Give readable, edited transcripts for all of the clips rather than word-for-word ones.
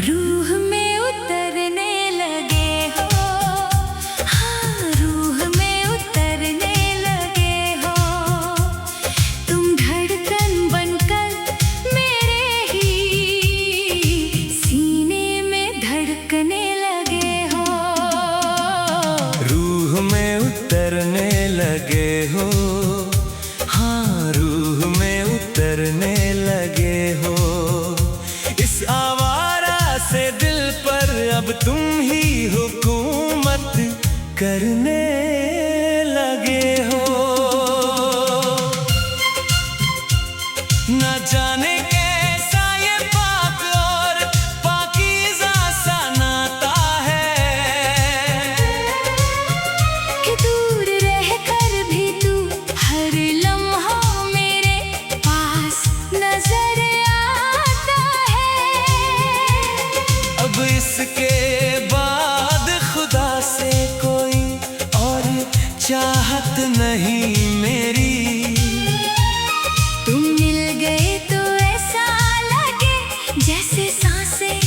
रूह में उतरने लगे हो, हाँ रूह में उतरने लगे हो, तुम धड़कन बनकर मेरे ही सीने में धड़कने लगे हो। रूह में उतरने लगे हो, हाँ रूह में उतरने लगे हो। इस आवारा से दिल पर अब तुम ही हुकूमत करने लगे हो। न जाने कैसा ये पाक और पाकीज़ा सा नाता है कि दूर रहकर भी तू हर लम्हा मेरे पास नजर आता है। अब इसके बाद खुदा से कोई और चाहत नहीं मेरी। तुम मिल गए तो ऐसा लगे जैसे सांसें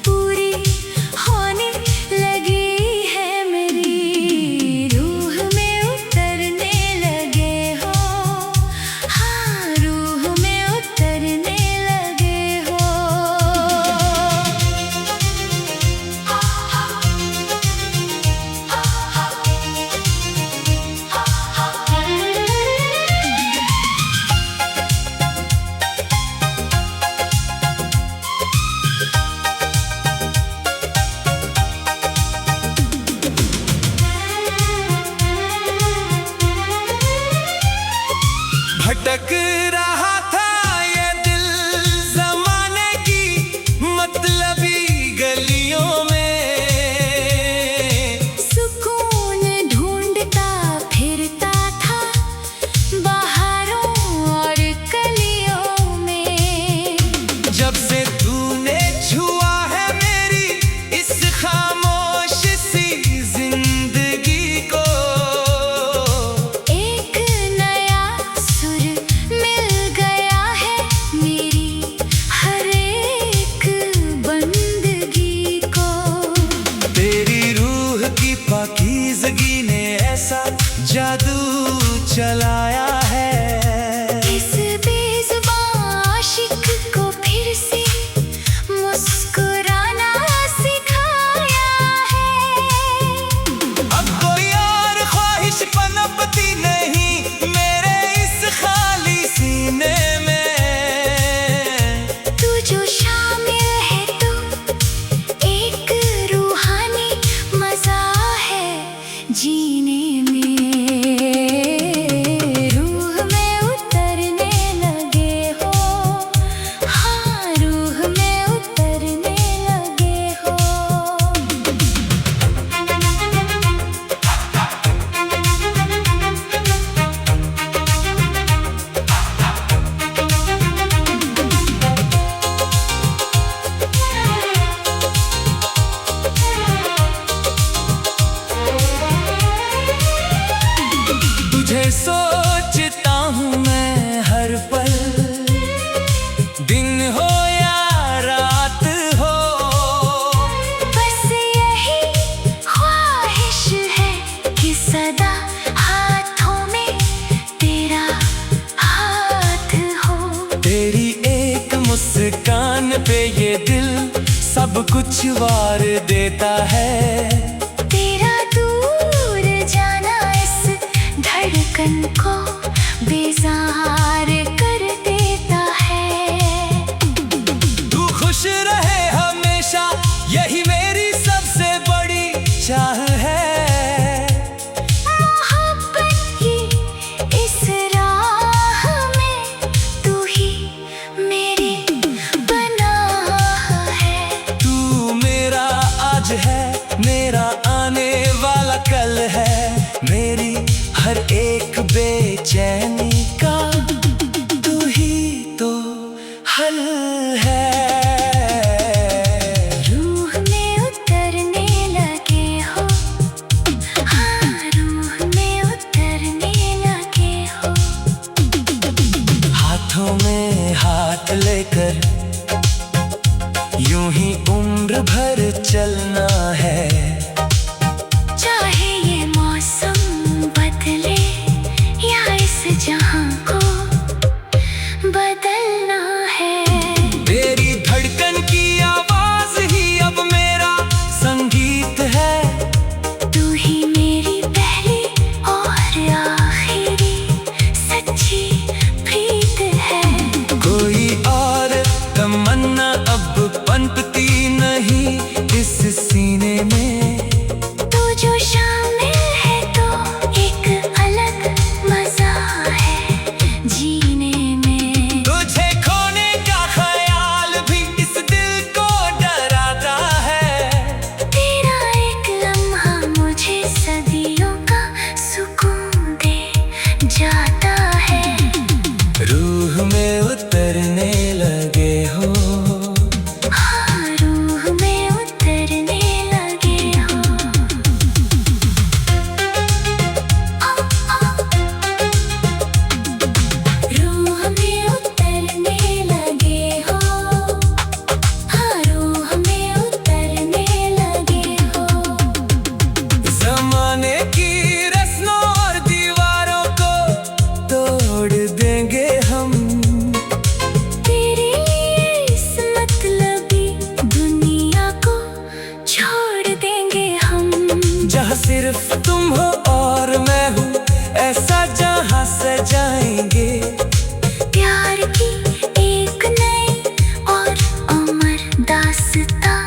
पूरी होने लगी है मेरी। रूह में उतरने लगे हो, हाँ रूह में उतरने लगे हो। भटक रहा था ये दिल ज़माने की मतलबी गलियों में। सुकून ढूंढता फिरता था बहारों और कलियों में। जब से तूने छुआ है मेरी इस खामोश सी जिंदगी को, एक नया सुर मिल गया है मेरी हर एक बंदगी को। तेरी रूह की पाकीज़गी ने ऐसा जादू चलाया है। इस बेज़ुबान आशिक को फिर से मुस्कुराना सिखाया है। अब कोई और ख्वाहिश पनपती नहीं मेरे इस खाली सीने में। तू जो शामिल है तो एक रूहानी मजा है जीने में। रूह में उतरने लगे हो, हाँ रूह में उतरने लगे हो। तुझे सोचता हूँ मैं हर पल, दिन हो या रात हो। बस यही ख्वाहिश है कि सदा हाथों में तेरा हाथ हो। तेरी एक मुस्कान पे ये दिल सब कुछ वार देता है। तेरा दूर जाना इस धड़कन को बेजार कर देता है। तू खुश रहे हमेशा यही मेरी सबसे बड़ी चाह है। मोहब्बत की इस राह में तू ही मेरी पनाह है। तू मेरा आज है, मेरा हाथों में हाथ लेकर यूं ही उम्र भर चलना है। चाहे ये मौसम बदले या इस जहां को बदलना है। तेरी धड़कन की आवाज ही अब मेरा संगीत है। तू ही मेरी पहली और आखिरी सच्ची प्रीत है। कोई और तमन्ना अब पनपती नहीं इस सीने में। तू जो शामिल है तो एक अलग मजा है जीने में। तुझे खोने का ख्याल भी इस दिल को डराता है। तेरा एक लम्हा मुझे सदियों का सुकून दे जाता है। रूह में उतरने लगे हो, हाँ रूह में उतरने लगे हो। रूह में उतरने लगे हो, हाँ रूह में उतरने लगे हो। जमाने की रस्मों और दीवारों को तोड़ देंगे हम। तेरे लिए इस मतलबी दुनिया को छोड़ देंगे हम। जहाँ सिर्फ तुम हो और मैं हूँ, ऐसा जहाँ सजाएंगे। प्यार की एक नई और अमर दास्तां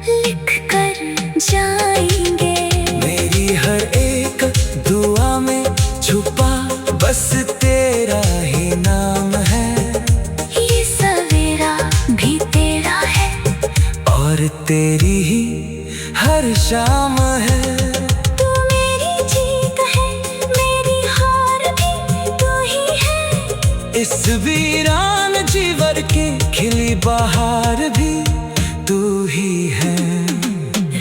लिख कर जाएंगे। मेरी हर एक दुआ में छुपा बस तेरा ही नाम है। ये सवेरा भी तेरा है और तेरी ही हर शाम है। तू मेरी जीत है, मेरी हार भी तू ही है। इस वीरान जीवन की खिली बहार भी तू ही है।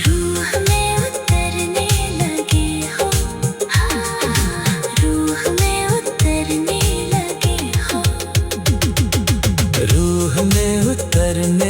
रूह में उतरने लगे हो, हाँ रूह में उतरने लगे हो। रूह में उतरने